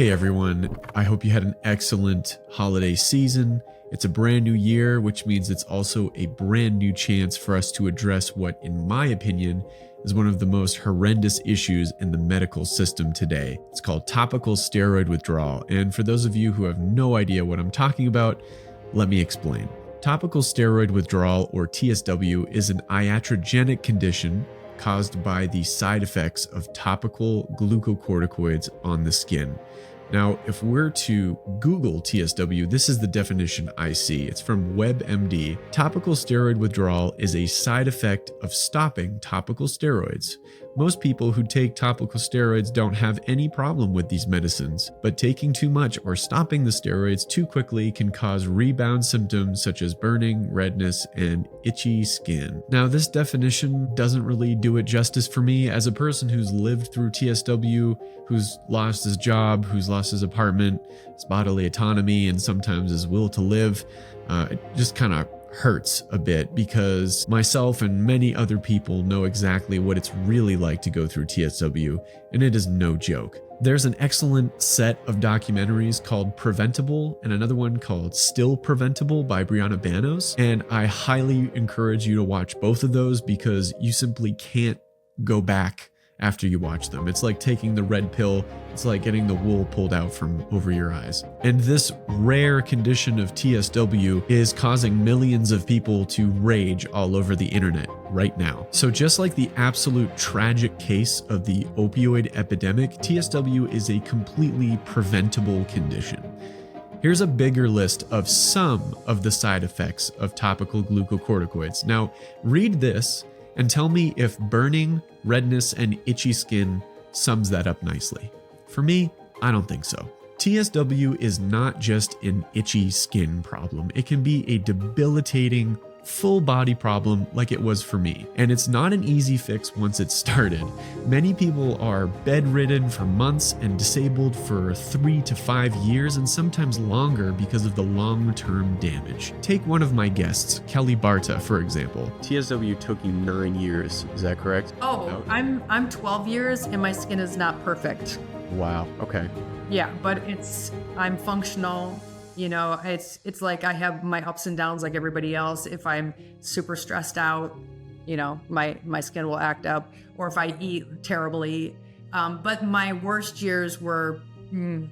Hey everyone, I hope you had an excellent holiday season. It's a brand new year, which means it's also a brand new chance for us to address what, in my opinion, is one of the most horrendous issues in the medical system today. It's called topical steroid withdrawal. And for those of you who have no idea what I'm talking about, let me explain. Topical steroid withdrawal, or TSW, is an iatrogenic condition caused by the side effects of topical glucocorticoids on the skin. Now, if we're to Google TSW, this is the definition I see. It's from WebMD. Topical steroid withdrawal is a side effect of stopping topical steroids. Most people who take topical steroids don't have any problem with these medicines, but taking too much or stopping the steroids too quickly can cause rebound symptoms such as burning, redness, and itchy skin. Now, this definition doesn't really do it justice for me as a person who's lived through TSW, who's lost his job, who's lost his apartment, his bodily autonomy, and sometimes his will to live. It just kind of hurts a bit because myself and many other people know exactly what it's really like to go through TSW, and it is no joke. There's an excellent set of documentaries called Preventable and another one called Still Preventable by Brianna Banos, and I highly encourage you to watch both of those because you simply can't go back after you watch them. It's like taking the red pill. It's like getting the wool pulled out from over your eyes. And this rare condition of TSW is causing millions of people to rage all over the internet right now. So just like the absolute tragic case of the opioid epidemic, TSW is a completely preventable condition. Here's a bigger list of some of the side effects of topical glucocorticoids. Now, read this and tell me if burning, redness, and itchy skin sums that up nicely. For me, I don't think so. TSW is not just an itchy skin problem. It can be a debilitating, full body problem like it was for me. And it's not an easy fix once it's started. Many people are bedridden for months and disabled for 3 to 5 years and sometimes longer because of the long-term damage. Take one of my guests, Kelly Barta, for example. TSW took you 9 years, is that correct? Oh, I'm 12 years and my skin is not perfect. Wow, okay. Yeah, but I'm functional. You know, it's like I have my ups and downs like everybody else. If I'm super stressed out, you know, my skin will act up, or if I eat terribly. But my worst years were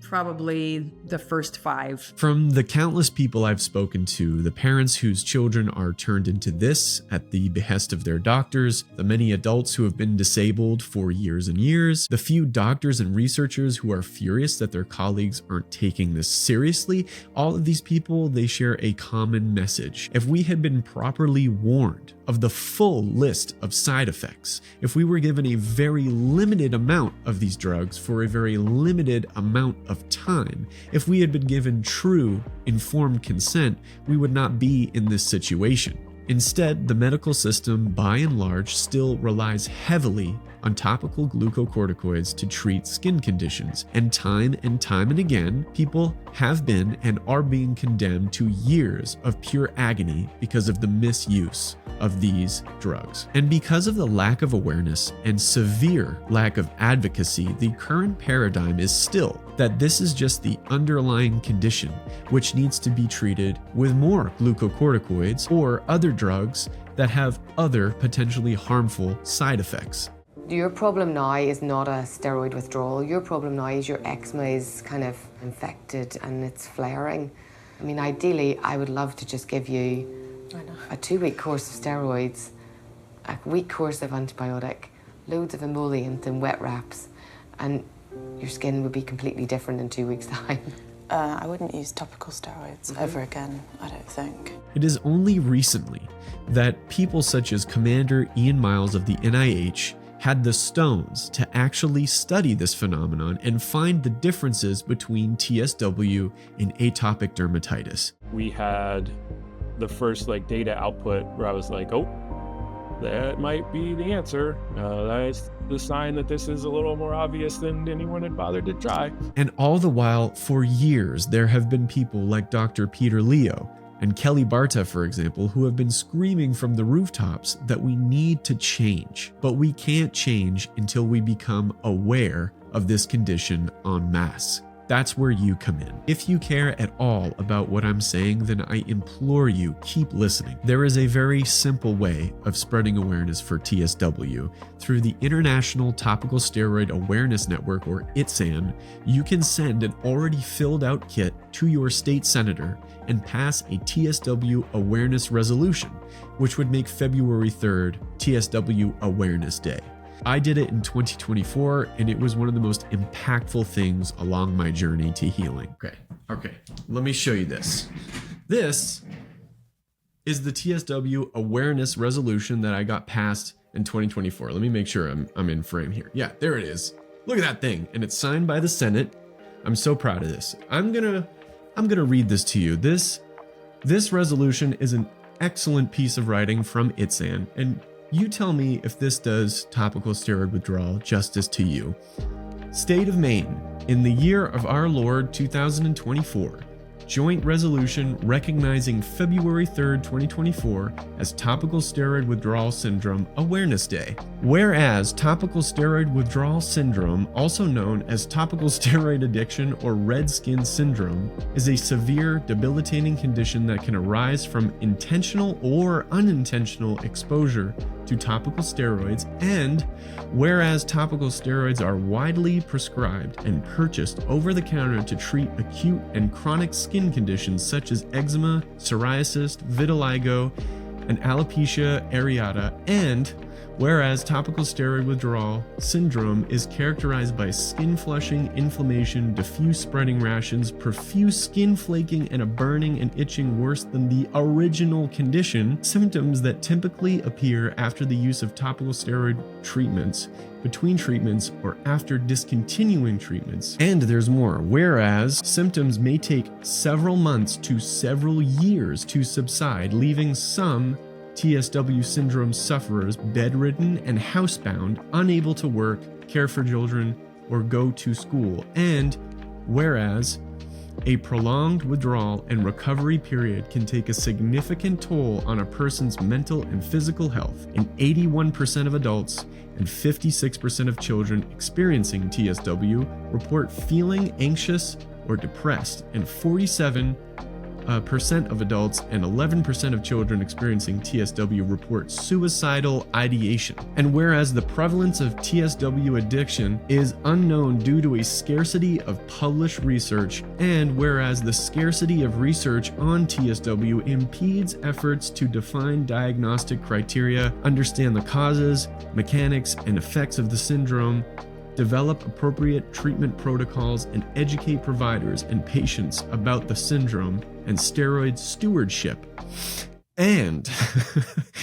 probably the first 5. From the countless people I've spoken to, the parents whose children are turned into this at the behest of their doctors, the many adults who have been disabled for years and years, the few doctors and researchers who are furious that their colleagues aren't taking this seriously, all of these people, they share a common message. If we had been properly warned of the full list of side effects, if we were given a very limited amount of these drugs for a very limited amount of time, if we had been given true, informed consent, we would not be in this situation. Instead, the medical system, by and large, still relies heavily on topical glucocorticoids to treat skin conditions. And time and again, people have been and are being condemned to years of pure agony because of the misuse of these drugs. And because of the lack of awareness and severe lack of advocacy, the current paradigm is still that this is just the underlying condition which needs to be treated with more glucocorticoids or other drugs that have other potentially harmful side effects. Your problem now is not a steroid withdrawal. Your problem now is your eczema is kind of infected and it's flaring. I mean, ideally, I would love to just give you a 2-week course of steroids, a week course of antibiotic, loads of emollient and wet wraps, and your skin would be completely different in 2 weeks' time. I wouldn't use topical steroids ever again, I don't think. It is only recently that people such as Commander Ian Miles of the NIH had the stones to actually study this phenomenon and find the differences between TSW and atopic dermatitis. We had the first data output where I was like, oh, that might be the answer. That's the sign that this is a little more obvious than anyone had bothered to try. And all the while, for years, there have been people like Dr. Peter Leo and Kelly Barta, for example, who have been screaming from the rooftops that we need to change. But we can't change until we become aware of this condition en masse. That's where you come in. If you care at all about what I'm saying, then I implore you, keep listening. There is a very simple way of spreading awareness for TSW. Through the International Topical Steroid Awareness Network, or ITSAN, you can send an already filled out kit to your state senator and pass a TSW awareness resolution, which would make February 3rd TSW Awareness Day. I did it in 2024, and it was one of the most impactful things along my journey to healing. Okay, let me show you this. This is the TSW awareness resolution that I got passed in 2024. Let me make sure I'm in frame here. Yeah, there it is. Look at that thing, and it's signed by the Senate. I'm so proud of this. I'm gonna read this to you. This resolution is an excellent piece of writing from ITSAN, and you tell me if this does topical steroid withdrawal justice to you. State of Maine, in the year of our Lord 2024, joint resolution recognizing February 3rd, 2024 as Topical Steroid Withdrawal Syndrome Awareness Day. Whereas topical steroid withdrawal syndrome, also known as topical steroid addiction or red skin syndrome, is a severe, debilitating condition that can arise from intentional or unintentional exposure to topical steroids, and whereas topical steroids are widely prescribed and purchased over the counter to treat acute and chronic skin conditions such as eczema, psoriasis, vitiligo, and alopecia areata, and whereas topical steroid withdrawal syndrome is characterized by skin flushing, inflammation, diffuse spreading rashes, profuse skin flaking, and a burning and itching worse than the original condition, symptoms that typically appear after the use of topical steroid treatments, between treatments, or after discontinuing treatments. And there's more. Whereas symptoms may take several months to several years to subside, leaving some TSW syndrome sufferers bedridden and housebound, unable to work, care for children, or go to school. And whereas a prolonged withdrawal and recovery period can take a significant toll on a person's mental and physical health, and 81% of adults and 56% of children experiencing TSW report feeling anxious or depressed, and 47% of adults and 11% of children experiencing TSW report suicidal ideation. And whereas the prevalence of TSW addiction is unknown due to a scarcity of published research, and whereas the scarcity of research on TSW impedes efforts to define diagnostic criteria, understand the causes, mechanics, and effects of the syndrome, develop appropriate treatment protocols, and educate providers and patients about the syndrome and steroid stewardship. And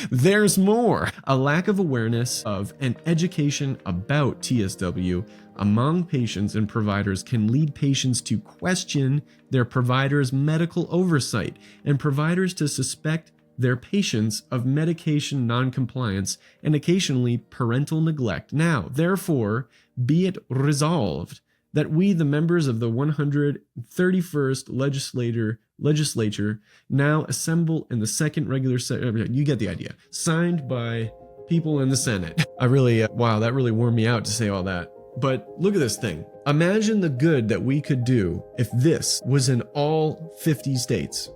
there's more. A lack of awareness of and education about TSW among patients and providers can lead patients to question their provider's medical oversight, and providers to suspect their patients of medication noncompliance and occasionally parental neglect. Now, therefore, be it resolved that we, the members of the 131st legislature, now assemble in the second regular session. You get the idea. Signed by people in the Senate. Wow, that really wore me out to say all that. But look at this thing. Imagine the good that we could do if this was in all 50 states.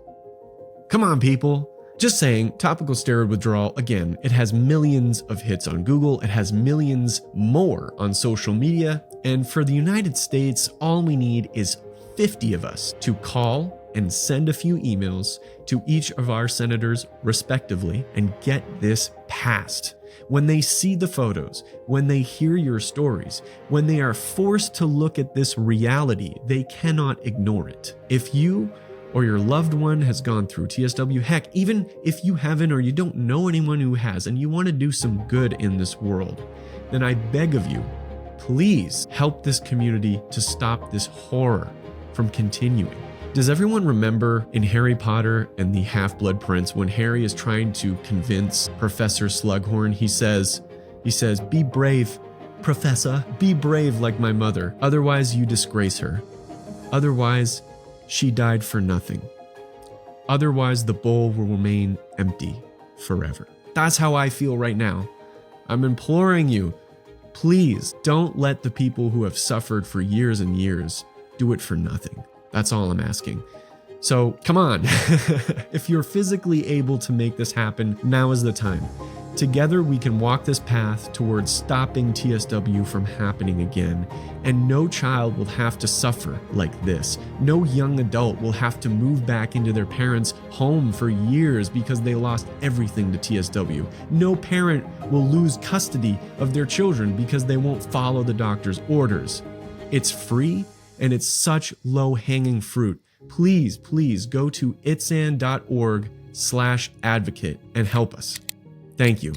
Come on, people. Just saying, topical steroid withdrawal, again, it has millions of hits on Google, it has millions more on social media, and for the United States, all we need is 50 of us to call and send a few emails to each of our senators respectively and get this passed. When they see the photos, when they hear your stories, when they are forced to look at this reality, they cannot ignore it. If you or your loved one has gone through TSW, heck, even if you haven't or you don't know anyone who has and you want to do some good in this world, then I beg of you, please help this community to stop this horror from continuing. Does everyone remember in Harry Potter and the Half-Blood Prince when Harry is trying to convince Professor Slughorn, he says, "Be brave, Professor, be brave like my mother, otherwise you disgrace her. Otherwise, she died for nothing. Otherwise, the bowl will remain empty forever." That's how I feel right now. I'm imploring you, please don't let the people who have suffered for years and years do it for nothing. That's all I'm asking. So come on, if you're physically able to make this happen, now is the time. Together we can walk this path towards stopping TSW from happening again, and no child will have to suffer like this. No young adult will have to move back into their parents' home for years because they lost everything to TSW. No parent will lose custody of their children because they won't follow the doctor's orders. It's free and it's such low-hanging fruit. Please go to itsan.org/advocate and help us. Thank you.